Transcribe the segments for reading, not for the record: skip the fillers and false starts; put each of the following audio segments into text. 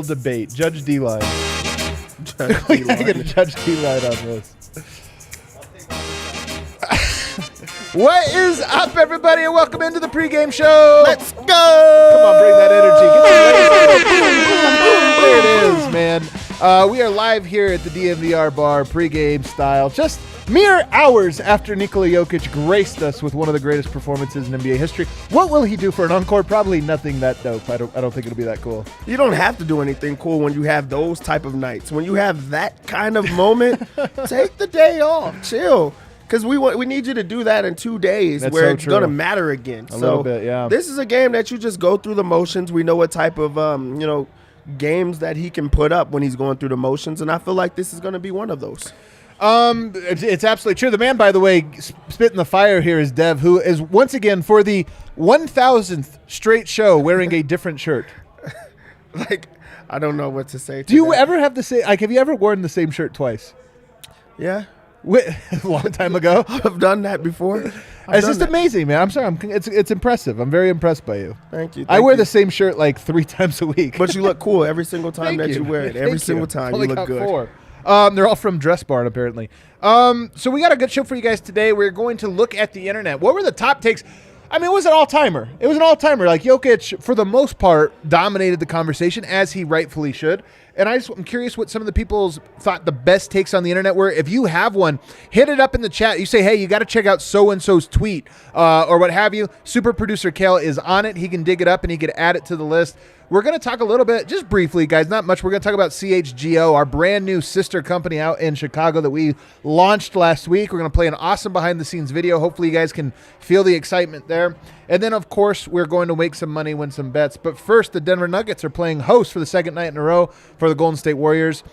still debate. Judge D-line. Judge We gotta get a Judge D-line on this. What is up, everybody, and welcome into the pregame show. Let's go! Come on, bring that energy. Get the there it is, man. We are live here at the DNVR Bar, pregame style. Just mere hours after Nikola Jokic graced us with one of the greatest performances in NBA history. What will he do for an encore? Probably nothing that dope. I don't think it'll be that cool. You don't have to do anything cool when you have those type of nights. When you have that kind of moment, take the day off, chill. Because we need you to do that in 2 days. That's where so it's true. going to matter again. A little bit, yeah. This is a game that you just go through the motions. We know what type of games that he can put up when he's going through the motions, and I feel like this is going to be one of those. It's absolutely true. The man, by the way, spitting the fire here is Dev, who is once again for the 1,000th straight show wearing a different shirt. Like, I don't know what to say. Do you ever have the same? Like, have you ever worn the same shirt twice? Yeah. A long time ago. I've done that before. It's just amazing, man. I'm sorry. It's impressive. I'm very impressed by you. Thank you. I wear the same shirt like 3 times a week. But you look cool every single time Thank that you wear it. Every single time you look good. 4. They're all from Dress Barn, apparently. So we got a good show for you guys today. We're going to look at the internet. What were the top takes? I mean, it was an all-timer. It was an all-timer. Like, Jokic, for the most part, dominated the conversation, as he rightfully should. And I'm curious what some of the people's thought the best takes on the internet were. If you have one, hit it up in the chat. You say, hey, you got to check out so-and-so's tweet or what have you. Super producer Kale is on it. He can dig it up and he can add it to the list. We're going to talk a little bit, just briefly, guys, not much. We're going to talk about CHGO, our brand new sister company out in Chicago that we launched last week. We're going to play an awesome behind-the-scenes video. Hopefully you guys can feel the excitement there. And then, of course, we're going to make some money, win some bets. But first, the Denver Nuggets are playing host for the second night in a row for the Golden State Warriors.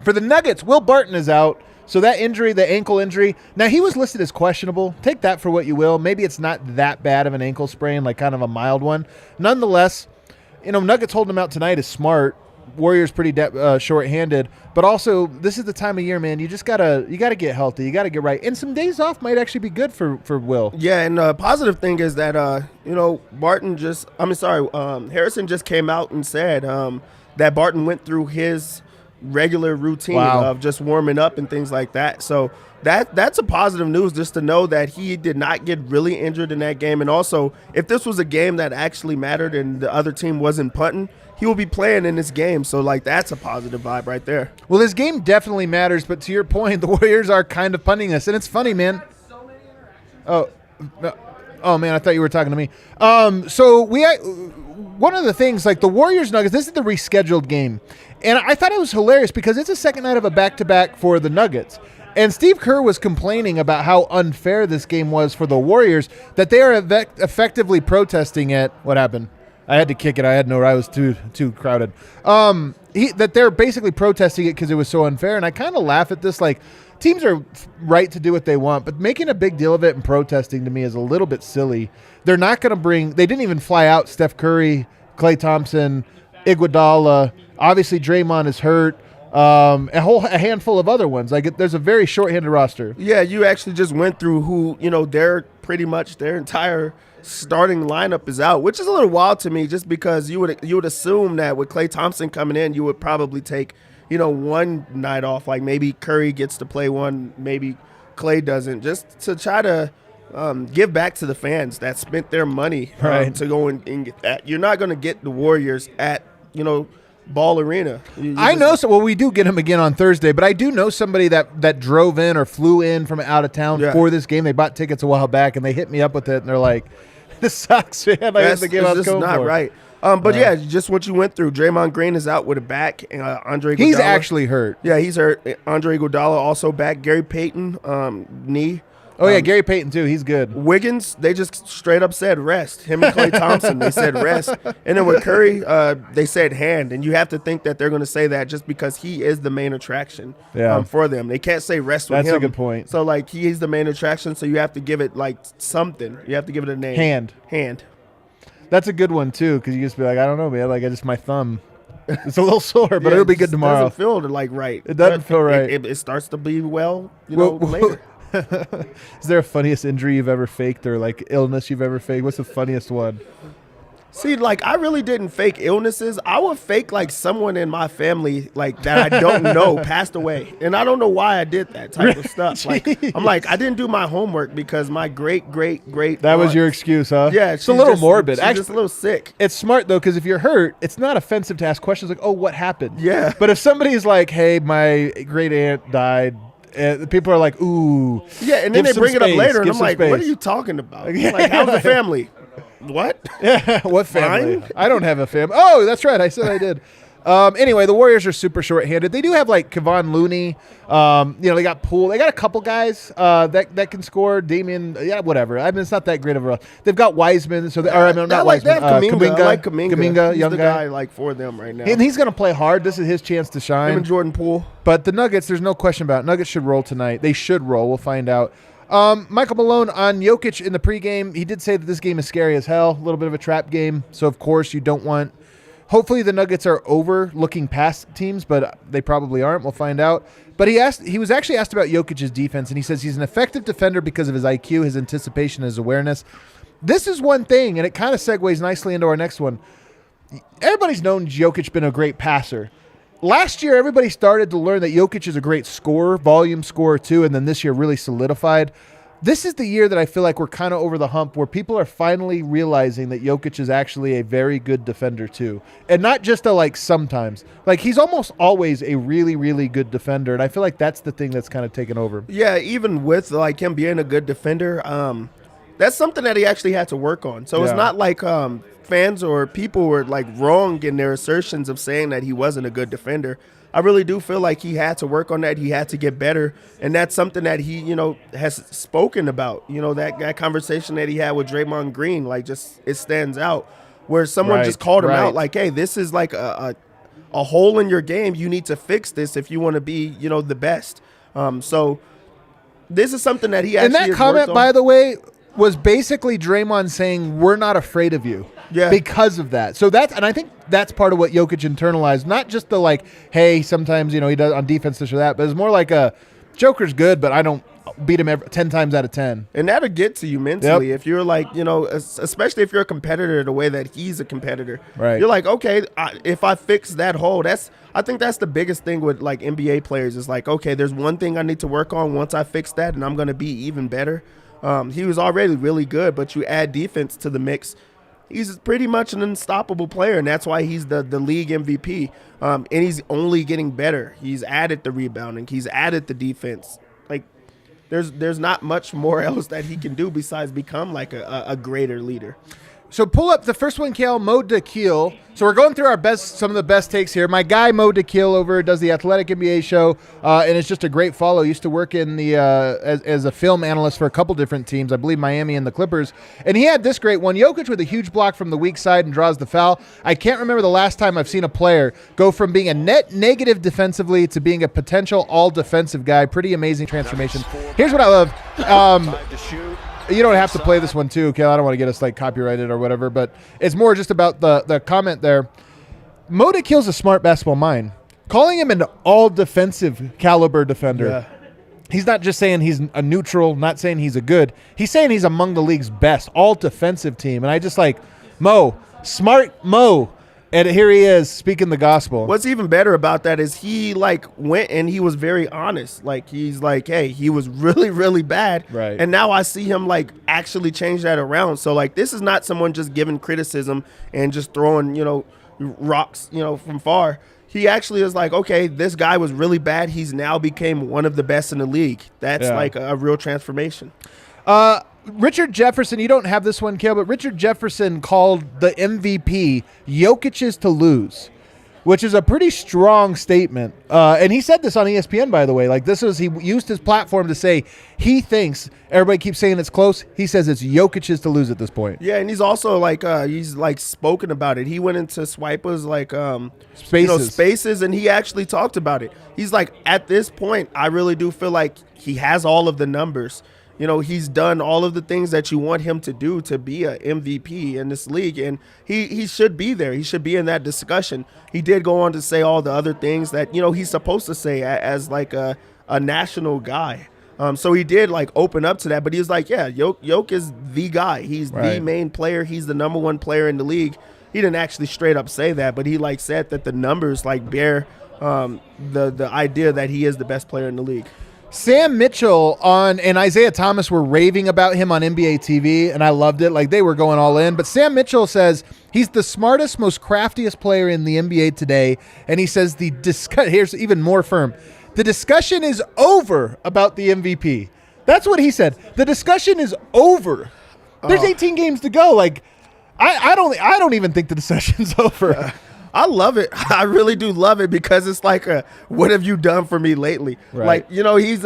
For the Nuggets, Will Barton is out. So that injury, the ankle injury, now he was listed as questionable. Take that for what you will. Maybe it's not that bad of an ankle sprain, like kind of a mild one. Nonetheless, Nuggets holding him out tonight is smart. Warriors pretty short-handed, but also this is the time of year, man. You just gotta get healthy. You gotta get right, and some days off might actually be good for Will. Yeah, and the positive thing is that Harrison just came out and said that Barton went through his regular routine of just warming up and things like that. So that's a positive news, just to know that he did not get really injured in that game. And also, if this was a game that actually mattered and the other team wasn't punting, he will be playing in this game. So, that's a positive vibe right there. Well, this game definitely matters, but to your point, the Warriors are kind of punting us. And it's funny, man. Oh, man, I thought you were talking to me. So one of the things, like the Warriors-Nuggets, this is the rescheduled game. And I thought it was hilarious because it's the second night of a back-to-back for the Nuggets. And Steve Kerr was complaining about how unfair this game was for the Warriors, that they are effectively protesting it. What happened? I had to kick it. I was too crowded. That they're basically protesting it because it was so unfair. And I kind of laugh at this. Like, teams are right to do what they want, but making a big deal of it and protesting to me is a little bit silly. They're not going to they didn't even fly out Steph Curry, Klay Thompson, Iguodala. Obviously, Draymond is hurt. A handful of other ones. Like, there's a very short-handed roster. Yeah, you actually just went through who, they're pretty much their entire starting lineup is out, which is a little wild to me, just because you would assume that with Klay Thompson coming in, you would probably take, one night off. Like, maybe Curry gets to play one, maybe Klay doesn't, just to try to give back to the fans that spent their money to go and get that. You're not going to get the Warriors at, Ball Arena. I know. We do get him again on Thursday, but I do know somebody that drove in or flew in from out of town for this game. They bought tickets a while back, and they hit me up with it, and they're like, this sucks, man. That's the game I was going for. Not right. But just what you went through. Draymond Green is out with a back. Andre Iguodala. He's actually hurt. Yeah, he's hurt. Andre Iguodala also back. Gary Payton, knee. Oh, yeah, Gary Payton, too. He's good. Wiggins, they just straight up said rest. Him and Klay Thompson, they said rest. And then with Curry, they said hand. And you have to think that they're going to say that just because he is the main attraction for them. They can't say rest with him. That's a good point. So, he is the main attraction, so you have to give it, something. You have to give it a name. Hand. That's a good one, too, because you just be like, I don't know, man. Like, my thumb. It's a little sore, but it'll be good tomorrow. It doesn't feel right. It doesn't feel right. It starts to be later. Is there a funniest injury you've ever faked or illness you've ever faked? What's the funniest one? See, like, I really didn't fake illnesses. I would fake, like, someone in my family, like, that I don't know passed away. And I don't know why I did that type of stuff. Like, I'm like, I didn't do my homework because my great That was your excuse, huh? Yeah. It's a little morbid. She's just a little sick. It's smart, though, because if you're hurt, it's not offensive to ask questions like, oh, what happened? Yeah. But if somebody's like, hey, my great aunt died, people are like, ooh. Yeah, and then they bring it up later, and I'm like, what are you talking about? Like, how's the family? What? Yeah, what family? Mine? I don't have a family. Oh, that's right. I said I did. Anyway, the Warriors are super short-handed. They do have like Kevon Looney. They got Poole. They got a couple guys that can score. Damian, whatever. I mean, it's not that great of a. They've got Wiseman. So not Wiseman. They have Kuminga. I like Kuminga, he's young the guy. like for them right now. And he's going to play hard. This is his chance to shine. Him and Jordan Poole. But the Nuggets, there's no question about it. Nuggets should roll tonight. They should roll. We'll find out. Michael Malone on Jokic in the pregame. He did say that this game is scary as hell. A little bit of a trap game. So, of course, you don't want. Hopefully the Nuggets are over looking past teams, but they probably aren't. We'll find out. But he was actually asked about Jokic's defense, and he says he's an effective defender because of his IQ, his anticipation, his awareness. This is one thing, and it kind of segues nicely into our next one. Everybody's known Jokic been a great passer. Last year, everybody started to learn that Jokic is a great scorer, volume scorer too, and then this year really solidified. This is the year that I feel like we're kind of over the hump where people are finally realizing that Jokic is actually a very good defender too. And not just sometimes. Like, he's almost always a really, really good defender, and I feel like that's the thing that's kind of taken over. Yeah, even with like him being a good defender, that's something that he actually had to work on. So it's not like fans or people were like wrong in their assertions of saying that he wasn't a good defender. I really do feel like he had to work on that. He had to get better. And that's something that he, has spoken about. That conversation that he had with Draymond Green, like, just it stands out. Where someone just called him out like, hey, this is like a hole in your game. You need to fix this if you want to be, the best. So this is something that he actually And that comment, by the way, was basically Draymond saying, we're not afraid of you. Yeah. Because of that. So and I think that's part of what Jokic internalized. Not just the like, hey, sometimes, he does on defense this or that, but it's more like a Joker's good, but I don't beat him 10 times out of 10. And that'll get to you mentally. If you're like, especially if you're a competitor the way that he's a competitor. Right. You're like, okay, if I fix that hole, I think that's the biggest thing with like NBA players is like, okay, there's one thing I need to work on. Once I fix that, and I'm going to be even better. He was already really good, but you add defense to the mix. He's pretty much an unstoppable player, and that's why he's the league MVP. And he's only getting better. He's added the rebounding. He's added the defense. Like, there's not much more else that he can do besides become like a greater leader. So pull up the first one, Kale, Mo Dakhil. So we're going through some of the best takes here. My guy Mo Dakhil does the Athletic NBA show, and it's just a great follow. Used to work in the as a film analyst for a couple different teams, I believe Miami and the Clippers. And he had this great one. Jokic with a huge block from the weak side and draws the foul. I can't remember the last time I've seen a player go from being a net negative defensively to being a potential all-defensive guy. Pretty amazing transformation. Here's what I love. You don't have to play this one too, Kale. I don't want to get us like copyrighted or whatever, but it's more just about the comment there. Mo Dakhil's a smart basketball mind. Calling him an all-defensive caliber defender. Yeah. He's not just saying he's a neutral, not saying he's a good. He's saying he's among the league's best all-defensive team. And I just like, Mo, smart Mo. And here he is speaking the gospel. What's even better about that is he like went and he was very honest. Like, he's like, hey, he was really, really bad. Right. And now I see him like actually change that around. So like, this is not someone just giving criticism and just throwing, rocks, from far. He actually is like, okay, this guy was really bad. He's now became one of the best in the league. That's like a real transformation. Richard Jefferson, you don't have this one, Kale, but Richard Jefferson called the MVP Jokic's to lose, which is a pretty strong statement. And he said this on ESPN, by the way. Like, he used his platform to say he thinks, everybody keeps saying it's close. He says it's Jokic's to lose at this point. Yeah, and he's also like, he's like spoken about it. He went into Swipa's like spaces, and he actually talked about it. He's like, at this point, I really do feel like he has all of the numbers. He's done all of the things that you want him to do to be a MVP in this league, and he should be there. He should be in that discussion. He did go on to say all the other things that, he's supposed to say as like a national guy. So he did like open up to that, but he was like, yeah, Jokic is the guy. He's the main player. He's the number one player in the league. He didn't actually straight up say that, but he like said that the numbers like bear the idea that he is the best player in the league. Sam Mitchell and Isaiah Thomas were raving about him on NBA TV, and I loved it. Like, they were going all in. But Sam Mitchell says he's the smartest, most craftiest player in the NBA today, and he says here's even more firm. The discussion is over about the MVP. That's what he said. The discussion is over. There's 18 games to go. Like, I don't even think the discussion's over. I love it. I really do love it because it's like, what have you done for me lately? Right. Like, you know, he's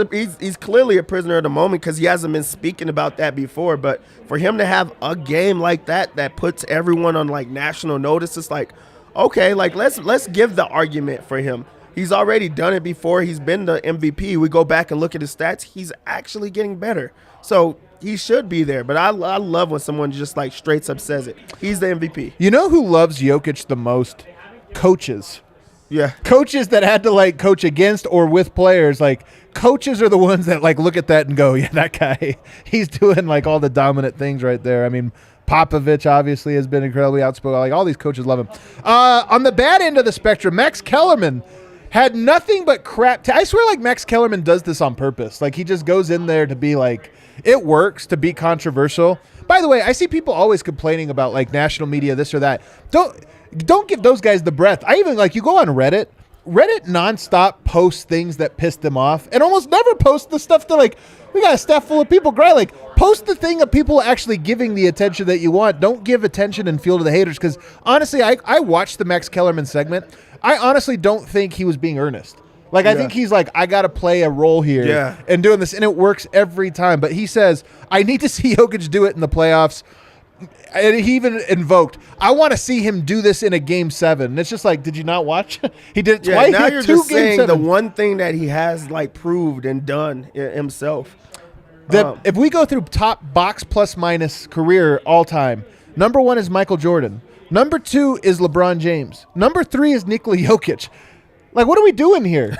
clearly a prisoner of the moment because he hasn't been speaking about that before. But for him to have a game like that puts everyone on like national notice, it's like, okay, like let's give the argument for him. He's already done it before. He's been the MVP. We go back and look at his stats. He's actually getting better. So he should be there. But I love when someone just like straight up says it. He's the MVP. You know who loves Jokic the most? Coaches. Yeah. Coaches that had to like coach against or with players. Like, coaches are the ones that like look at that and go, yeah, that guy, he's doing like all the dominant things right there. I mean, Popovich obviously has been incredibly outspoken. Like, all these coaches love him. On the bad end of the spectrum, Max Kellerman had nothing but crap. I swear, like, Max Kellerman does this on purpose. Like, he just goes in there to be like, it works to be controversial. By the way, I see people always complaining about like national media, this or that. Don't give those guys the breath. I even like, you go on Reddit nonstop posts things that piss them off and almost never post the stuff that like, we got a staff full of people. Great. Like, post the thing of people actually giving the attention that you want. Don't give attention and fuel to the haters. Because honestly, I watched the Max Kellerman segment. I honestly don't think he was being earnest. Like, I think he's like, I got to play a role here and doing this. And it works every time. But he says, I need to see Jokic do it in the playoffs. And he even invoked, I want to see him do this in a Game 7. And it's just like, did you not watch? He did it twice. Now you're just saying the one thing that he has like proved and done himself. If we go through top box plus minus career all time, number 1 is Michael Jordan. Number 2 is LeBron James. Number 3 is Nikola Jokic. Like, what are we doing here?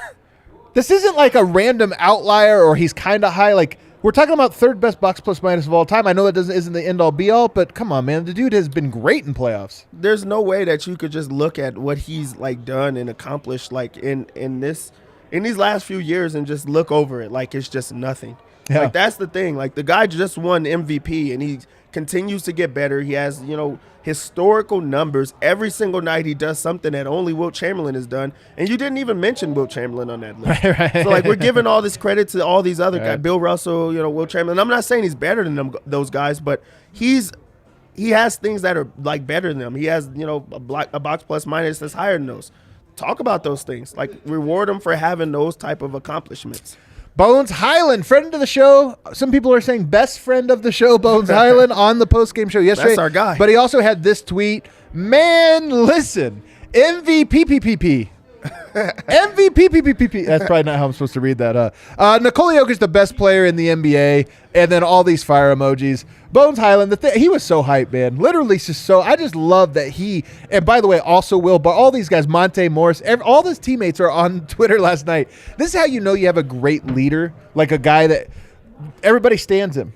This isn't like a random outlier or he's kind of high. Like, we're talking about third best box plus minus of all time. I know that isn't the end all be all, but come on, man. The dude has been great in playoffs. There's no way that you could just look at what he's like done and accomplished like in these last few years and just look over it like it's just nothing. Yeah. Like, that's the thing. Like, the guy just won MVP and he continues to get better. He has, you know, historical numbers. Every single night he does something that only Wilt Chamberlain has done. And you didn't even mention Wilt Chamberlain on that list. Right. So, like, we're giving all this credit to all these other guys. Bill Russell, you know, Wilt Chamberlain. I'm not saying he's better than those guys, but he has things that are, like, better than them. He has, you know, a box plus minus that's higher than those. Talk about those things. Like, reward him for having those type of accomplishments. Bones Highland, friend of the show. Some people are saying best friend of the show, Bones Highland, on the post-game show yesterday. That's our guy. But he also had this tweet. Man, listen, MVP. MVP. That's probably not how I'm supposed to read that. Nikola Jokic, the best player in the NBA, and then all these fire emojis. Bones Highland, he was so hyped, man. Literally, I just love that he. And by the way, also Will Bar, all these guys, Monte Morris, all his teammates are on Twitter last night. This is how you know you have a great leader, like a guy that everybody stands him.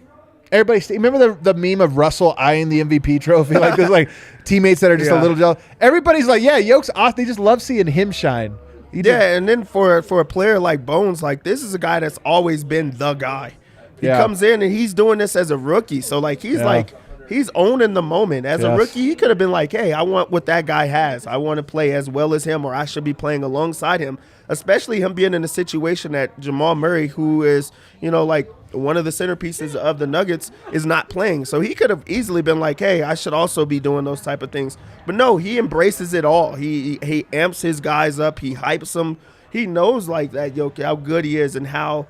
Remember the meme of Russell eyeing the MVP trophy? Like, there's like teammates that are just a little jealous. Everybody's like, yeah, Yoke's off. They just love seeing him shine. And then for a player like Bones, like, this is a guy that's always been the guy. He comes in and he's doing this as a rookie. So, like, he's owning the moment. As a rookie, he could have been like, hey, I want what that guy has. I want to play as well as him, or I should be playing alongside him, especially him being in a situation that Jamal Murray, who is, you know, like, one of the centerpieces of the Nuggets, is not playing. So he could have easily been like, hey, I should also be doing those type of things. But no, he embraces it all. He amps his guys up. He hypes them. He knows, like, that, how good he is and how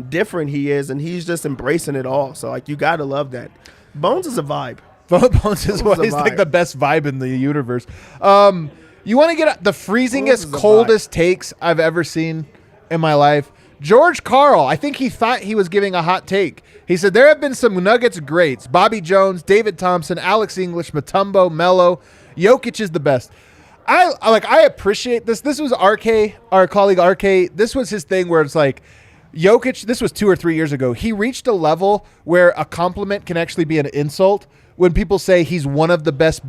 different he is, and he's just embracing it all. So, like, you got to love that. Bones is a vibe. Bones is like the best vibe in the universe. You want to get the freezingest, coldest takes I've ever seen in my life? George Karl, I think he thought he was giving a hot take. He said, there have been some Nuggets greats. Bobby Jones, David Thompson, Alex English, Mutombo, Melo. Jokic is the best. I appreciate this. This was RK, our colleague RK. This was his thing where it's like, Jokic, this was 2 or 3 years ago, he reached a level where a compliment can actually be an insult. When people say he's one of the best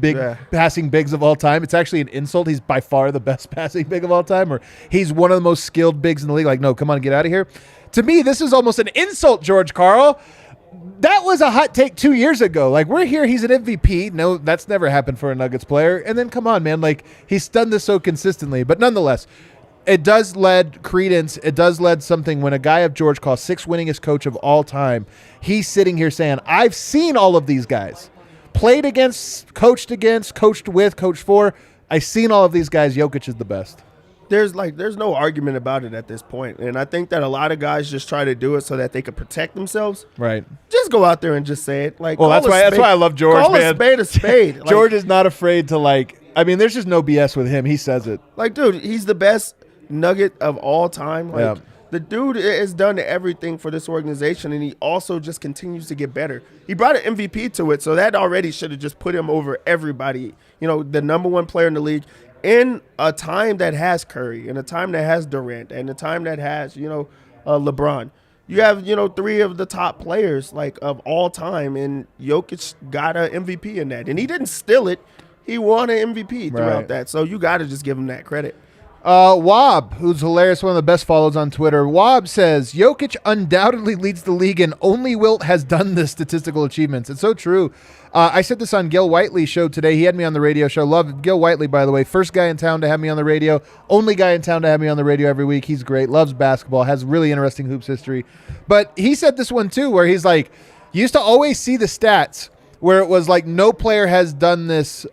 passing bigs of all time, it's actually an insult. He's by far the best passing big of all time, or he's one of the most skilled bigs in the league. Like, no, come on, get out of here. To me, this is almost an insult, George Karl. That was a hot take 2 years ago. Like, we're here, he's an MVP. No, that's never happened for a Nuggets player. And then, come on, man, like, he's done this so consistently. But nonetheless, it does lend credence. It does lend something when a guy of George Karl, 6th winningest coach of all time, he's sitting here saying, I've seen all of these guys. Played against, coached with, coached for. I've seen all of these guys. Jokic is the best. There's no argument about it at this point. And I think that a lot of guys just try to do it so that they can protect themselves. Right. Just go out there and just say it. Like, well, that's why I love George, call man. A spade a spade. Like, George is not afraid to, like, I mean, there's just no BS with him. He says it. Like, dude, he's the best Nugget of all time. Like, the dude has done everything for this organization, and he also just continues to get better. He brought an MVP to it, so that already should have just put him over everybody. You know, the number one player in the league in a time that has Curry, in a time that has Durant, and a time that has, LeBron. You have, 3 of the top players, like, of all time, and Jokic got an MVP in that. And he didn't steal it. He won an MVP throughout that. So you got to just give him that credit. Wob, who's hilarious, one of the best follows on Twitter. Wob says, Jokic undoubtedly leads the league, and only Wilt has done this statistical achievements. It's so true. I said this on Gil Whiteley's show today. He had me on the radio show. Love Gil Whiteley, by the way. First guy in town to have me on the radio. Only guy in town to have me on the radio every week. He's great. Loves basketball. Has really interesting hoops history. But he said this one, too, where he's like, you used to always see the stats where it was like no player has done this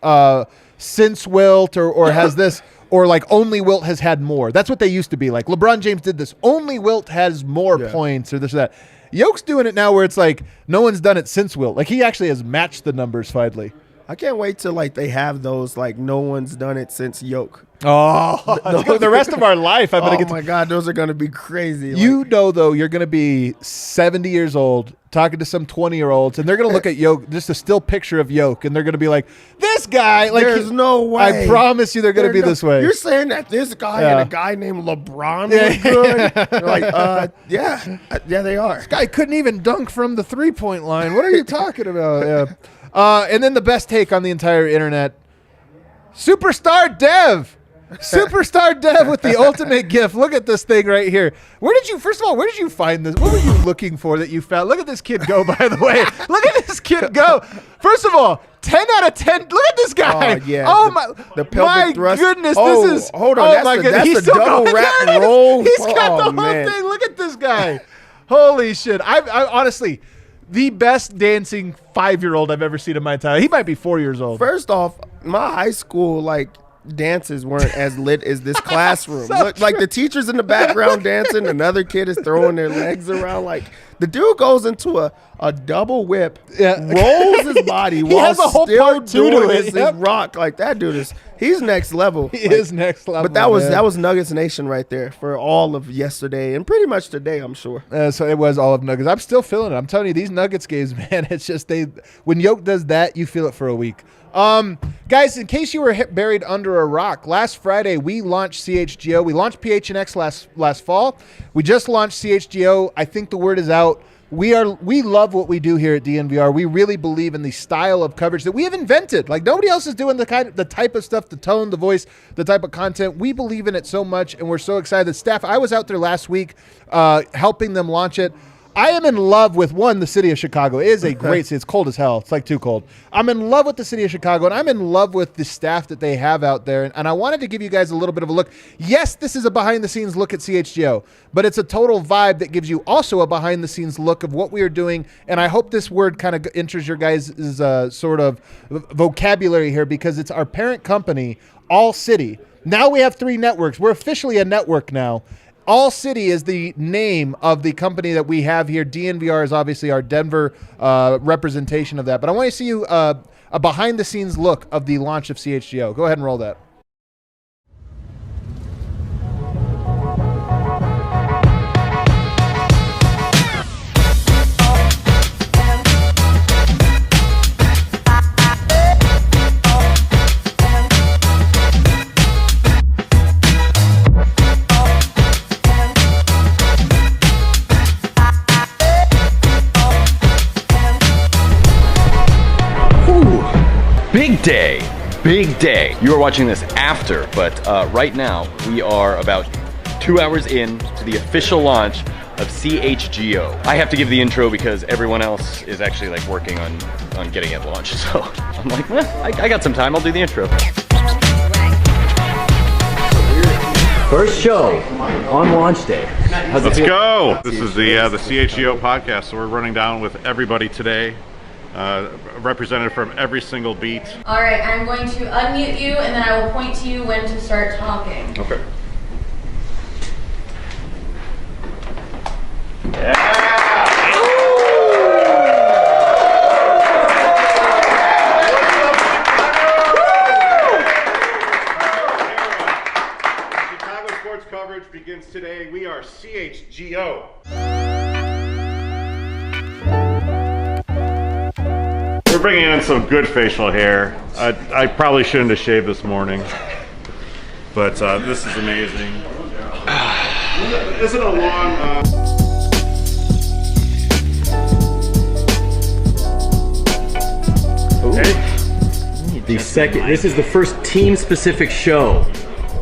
since Wilt or has this – or like only Wilt has had more. That's what they used to be like. LeBron James did this. Only Wilt has more points or this or that. Yoke's doing it now where it's like no one's done it since Wilt. Like he actually has matched the numbers finally. I can't wait till like they have those like no one's done it since Yoke. Oh, the rest of our life. I'm gonna get. Oh my God, those are gonna be crazy. You know, though, you're gonna be 70 years old talking to some 20-year-olds, and they're gonna look at Yoke, just a still picture of Yoke, and they're gonna be like, "This guy." Like, there's no way. I promise you, they're gonna be this way. You're saying that this guy and a guy named LeBron look good? You're like, yeah, they are. This guy couldn't even dunk from the 3-point line. What are you talking about? Yeah. And then the best take on the entire internet: Superstar Dev. Superstar Dev with the ultimate gift. Look at this thing right here. First of all, where did you find this? What were you looking for that you found? Look at this kid go, by the way. Look at this kid go. First of all, 10 out of 10. Look at this guy. Oh, yeah. The pelvic thrust. Goodness, this is. Hold on. That's a double wrap roll. He's got the whole thing. Look at this guy. Holy shit. I honestly, the best dancing 5-year-old I've ever seen in my time. He might be 4 years old. First off, my high school, dances weren't as lit as this classroom. Look, like the teacher's in the background dancing, another kid is throwing their legs around. Like the dude goes into a double whip, rolls his body while has a whole still part two doing to it. his rock. Like that dude he's next level. He is next level. But that was Nuggets Nation right there for all of yesterday and pretty much today, I'm sure. So it was all of Nuggets. I'm still feeling it. I'm telling you, these Nuggets games, man, it's just when Yoke does that, you feel it for a week. Guys, in case you were buried under a rock, last Friday we launched CHGO. We launched PHNX last fall. We just launched CHGO. I think the word is out. We love what we do here at DNVR. We really believe in the style of coverage that we have invented. Like nobody else is doing the type of stuff, the tone, the voice, the type of content. We believe in it so much, and we're so excited. Staff, I was out there last week helping them launch it. I am in love with, the city of Chicago. It is a great city. It's cold as hell. It's like too cold. I'm in love with the city of Chicago, and I'm in love with the staff that they have out there. And I wanted to give you guys a little bit of a look. Yes, this is a behind-the-scenes look at CHGO, but it's a total vibe that gives you also a behind-the-scenes look of what we are doing. And I hope this word kind of enters your guys' sort of vocabulary here because it's our parent company, All City. Now we have 3 networks. We're officially a network now. All City is the name of the company that we have here. DNVR is obviously our Denver representation of that. But I want to see you a behind-the-scenes look of the launch of CHGO. Go ahead and roll that. Big day. Big day. You are watching this after, but right now we are about 2 hours in to the official launch of CHGO. I have to give the intro because everyone else is actually like working on getting it launched. So I'm like, I got some time, I'll do the intro. First show on launch day. Let's go! This is the CHGO podcast, so we're running down with everybody today. Represented from every single beat. All right, I'm going to unmute you, and then I will point to you when to start talking. Okay. Chicago sports coverage begins today. We are CHGO. We're bringing in some good facial hair. I probably shouldn't have shaved this morning, but this is amazing. Is it a long? This is the first team-specific show.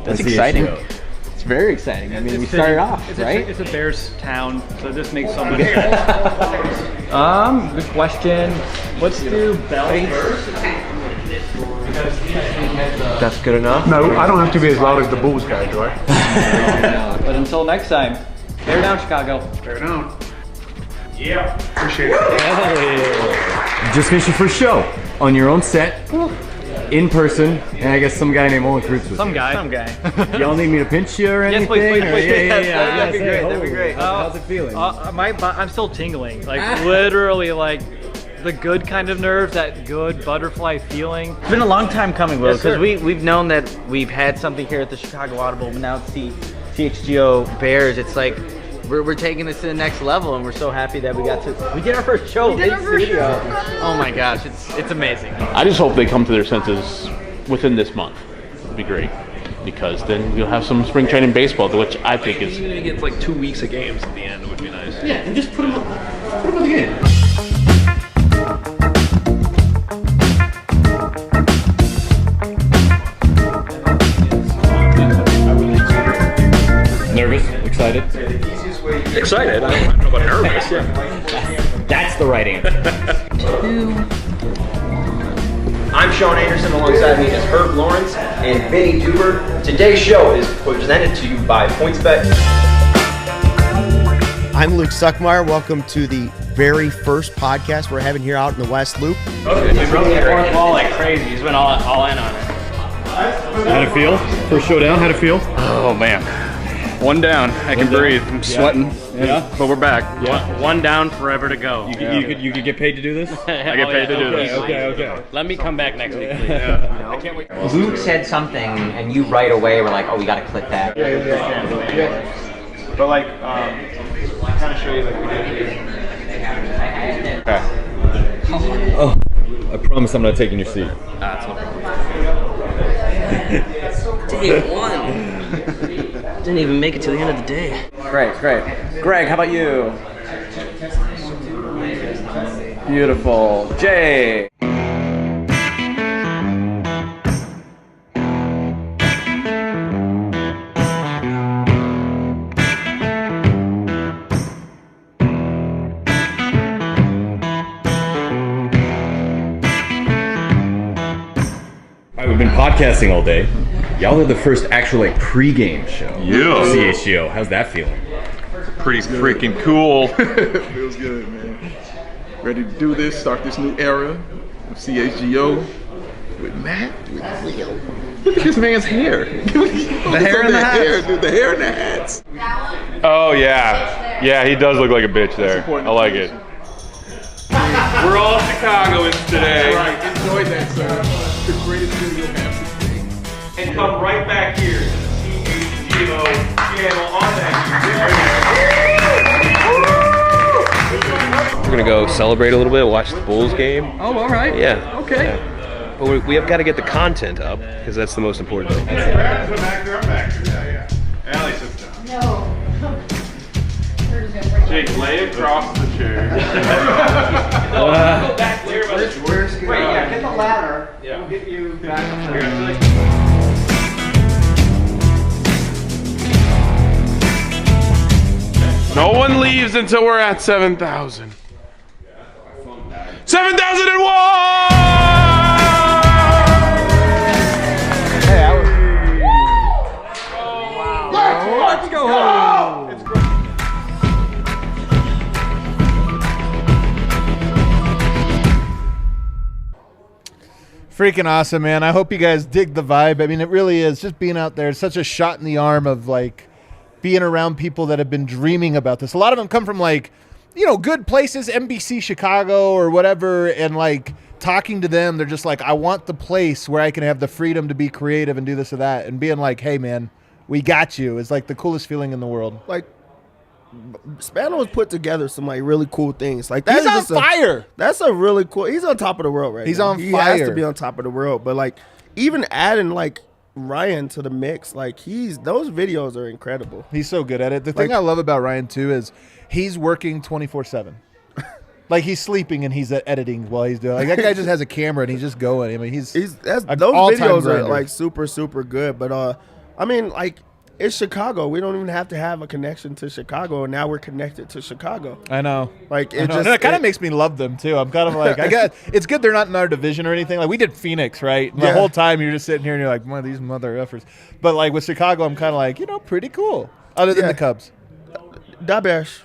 That's exciting. CHGO. It's very exciting. I mean, we started off, right? It's a Bears town, so this makes so much sense. Good question. Let's do Bells first. That's good enough. No, I don't have to be as loud as the Bulls guy, do I? No, but until next time, bear down, Chicago. Fair enough. Yeah. Appreciate it. Just finished your first show on your own set, in person, and I guess some guy named Olin Kreutz was Some here. guy. Y'all need me to pinch you or anything? Yes, please. Or- Yeah. That'd be great. That'd be great. How's it feeling? I'm still tingling. Like, literally, like, the good kind of nerves, that good butterfly feeling. It's been a long time coming, Will, Yes, sir. because we've known that we've had something here at the Chicago Audible, but now it's the CHGO Bears. It's like we're taking this to the next level, and we're so happy that we did our first show in studio. Oh my gosh, it's amazing. I just hope they come to their senses within this month. It'd be great, because then you'll have some spring training baseball, which I think is. Even if it gets like 2 weeks of games at the end, it would be nice. Yeah, and just put them in the game. Nervous? Excited? Excited. I don't know about nervous. That's the right answer. I'm Sean Anderson. Alongside me is Herb Lawrence and Vinny Duber. Today's show is presented to you by PointsBet. I'm Luke Suckmeyer. Welcome to the very first podcast we're having here out in the West Loop. Okay, we broke the fourth wall like crazy. He's been all in on it. How'd it feel? First show down, how'd it feel? Oh man. One down. I can breathe. I'm sweating. Yeah. But we're back. One down, forever to go. You could get paid to do this? I get paid to do this. Okay. Let me come back next week, please. I can't wait. Luke said something, and you right away were like, "Oh, we got to click that." But like, kind of show you like we did here. Oh, I promise I'm not taking your seat. That's no problem. Day one. Didn't even make it to the end of the day. Great. Greg, how about you? Beautiful. Jay. We've been podcasting all day. Y'all are the first actual like pre-game show. Yeah. CHGO. How's that feeling? Pretty freaking cool. Feels good, man. Ready to do this, start this new era of CHGO with Matt, with Leo. Look at this man's hair. The hair and the hats. Dude, the hair and the hats. Oh yeah. Yeah, he does look like a bitch there. I like it. We're all Chicagoans today. All right, enjoy that, sir. The greatest video ever. And come right back here to the CHGO channel on that. We're gonna go celebrate a little bit, watch the Bulls game. Oh, all right. Yeah. Okay. Yeah. But we have got to get the content up because that's the most important thing. I'm back there. Yeah. Allie sits down. No. Jake, lay across the chair. Go back there. Wait, yeah, get the ladder. Yeah. come get you back. No one leaves until we're at 7,000. 7,001! Hey, I was. Let's go home. Freaking awesome, man. I hope you guys dig the vibe. I mean, it really is. Just being out there, it's such a shot in the arm of, like, being around people that have been dreaming about this. A lot of them come from, like, you know, good places, NBC Chicago or whatever, and, like, talking to them, they're just like, I want the place where I can have the freedom to be creative and do this or that, and being like, hey, man, we got you. It's, like, the coolest feeling in the world. Like, Spano has put together some like really cool things. Like he's on fire. That's a really cool. He's on top of the world right now. He's on he fire. He has to be on top of the world. But like even adding like Ryan to the mix, like those videos are incredible. He's so good at it. The thing I love about Ryan too is he's working 24/7. Like he's sleeping and he's editing while he's doing. Like that guy just has a camera and he's just going. I mean he's those videos are like super good. But I mean like. It's Chicago. We don't even have to have a connection to Chicago, and now we're connected to Chicago. I know. Like it kind of makes me love them too. I'm kind of like, it's good they're not in our division or anything. Like we did Phoenix, right? And the whole time you're just sitting here and you're like, these mother effers. But like with Chicago, I'm kind of like, pretty cool. Other than the Cubs. Da Bears.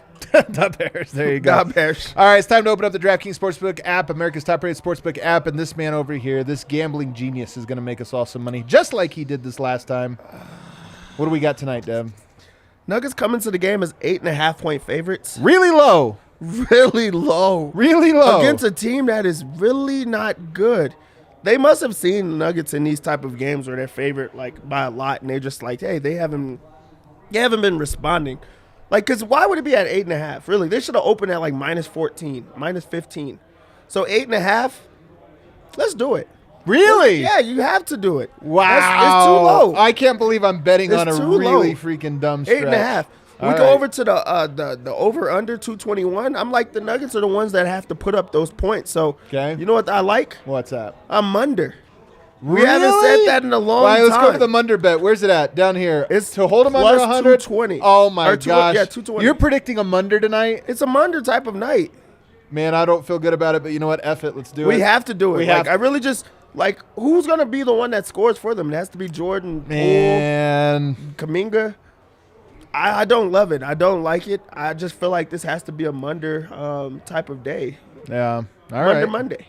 Da Bears. There you go. Da Bears. All right, it's time to open up the DraftKings Sportsbook app, America's top-rated sportsbook app, and this man over here, this gambling genius, is going to make us all some money, just like he did this last time. What do we got tonight, Deb? Nuggets coming to the game as 8.5-point favorites. Really low. Really low. Really low. Against a team that is really not good. They must have seen the Nuggets in these type of games where they're favored like by a lot, and they're just like, hey, they haven't been responding. Like, because why would it be at 8.5? Really, they should have opened at like -14, -15. So 8.5, let's do it. Really? Yeah, you have to do it. Wow. It's too low. I can't believe I'm betting on a really low. freaking dumb stretch. 8.5. We go over to the over-under 221. I'm like, the Nuggets are the ones that have to put up those points. So, you know what I like? What's that? A Munder. Really? We haven't said that in a long time. All right, let's go for the Munder bet. Where's it at? Down here. It's to hold them under 100? 220. Oh, my gosh. Yeah, 220. You're predicting a Munder tonight? It's a Munder type of night. Man, I don't feel good about it, but you know what? F it. Let's do it. We have to do it. I really just... Like, who's going to be the one that scores for them? It has to be Jordan, man, Kuminga. I don't love it. I don't like it. I just feel like this has to be a Munder type of day. Yeah. All right. Monday.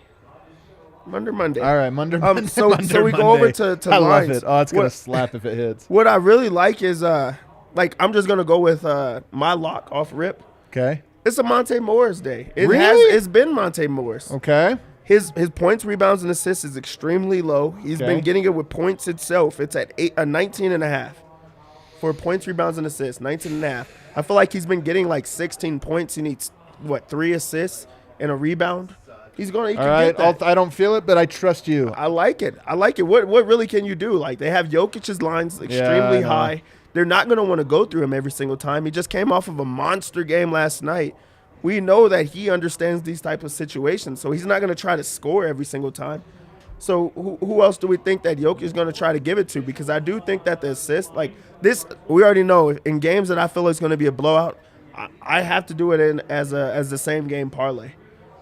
Monday. All right, Monday. So we go over to I lines. love it. Oh, it's going to slap if it hits. What I really like is, like, I'm just going to go with my lock off rip. Okay. It's a Monte Morris day. Really? It's been Monte Morris. Okay. His points, rebounds, and assists is extremely low. He's been getting it with points itself. It's at 19.5 for points, rebounds, and assists. 19.5. I feel like he's been getting like 16 points. He needs 3 assists and a rebound. He can get that. I don't feel it, but I trust you. I like it. What really can you do? Like, they have Jokic's lines extremely high. They're not going to want to go through him every single time. He just came off of a monster game last night. We know that he understands these type of situations, so he's not going to try to score every single time. So who else do we think that Jokic is going to try to give it to? Because I do think that the assist, like this, we already know in games that I feel is going to be a blowout, I have to do it in as the same game parlay.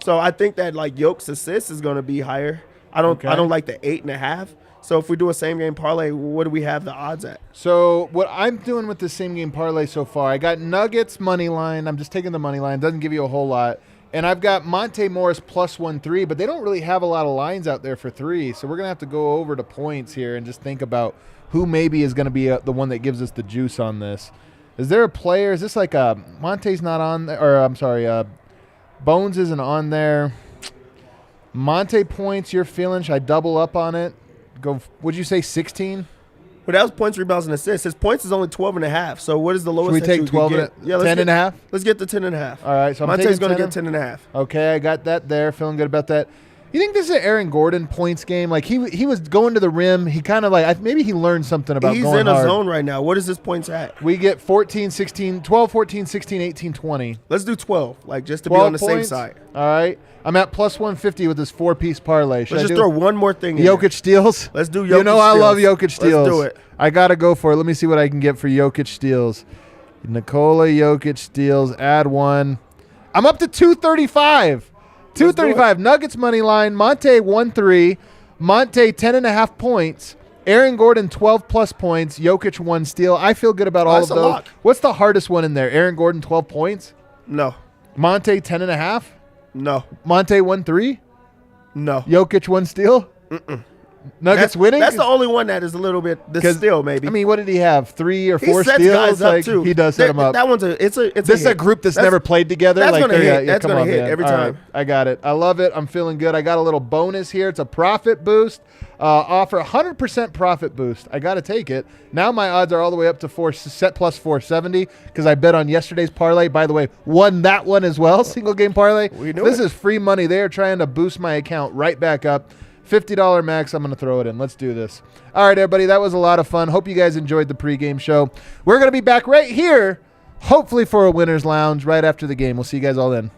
So I think that like Jokic's assist is going to be higher. I don't like the 8.5. So if we do a same-game parlay, what do we have the odds at? So what I'm doing with the same-game parlay so far, I got Nuggets money line. I'm just taking the money line. Doesn't give you a whole lot. And I've got Monte Morris plus 1.3, but they don't really have a lot of lines out there for 3. So we're going to have to go over to points here and just think about who maybe is going to be the one that gives us the juice on this. Is there a player? Is this like Monte's not on there? Or I'm sorry, Bones isn't on there. Monte points, you're feeling? Should I double up on it? Would you say 16? Well, that was points, rebounds, and assists. His points is only 12.5. So what is the lowest? Should we take 12? 10.5? Let's get the 10.5. All right. So Monte's going to get 10.5. Okay, I got that there. Feeling good about that. You think this is an Aaron Gordon points game? Like he was going to the rim. He kind of like maybe he learned something about He's going in a hard. zone right now. What is his points at? We get 14, 16, 12, 14, 16, 18, 20. Let's do 12, like just to be on the safe points? side. All right. I'm at plus 150 with this 4-piece parlay. Let's just throw one more thing in Jokic there. steals? Let's do Jokic You know I steals. love Jokic steals. Let's do it. I got to go for it. Let me see what I can get for Jokic steals. Nikola Jokic steals. Add one. I'm up to 235. 235. Nuggets money line. Monte 1-3. Monte 10.5 points. Aaron Gordon 12+ points. Jokic 1 steal. I feel good about all of That's a those. lock. What's the hardest one in there? Aaron Gordon 12 points? No. Monte 10.5? No. Monte 1-3? No. Jokic 1 steal? Nuggets winning? That's the only one that is a little bit still maybe. I mean, what did he have? 3 or He 4 sets steals? guys up Like, too. He does set them up. That one's it's a This is a hit. group that's never played together. That's like gonna they're- hit. That's come gonna on, hit man. every All time. right, I got it. I love it. I'm feeling good. I got a little bonus here. It's a profit boost. Offer 100% profit boost. I got to take it. Now my odds are all the way up to set plus 470 because I bet on yesterday's parlay. By the way, won that one as well. Single game parlay. This is free money. They are trying to boost my account right back up. $50 max. I'm going to throw it in. Let's do this. All right, everybody. That was a lot of fun. Hope you guys enjoyed the pregame show. We're going to be back right here, hopefully for a winner's lounge right after the game. We'll see you guys all then.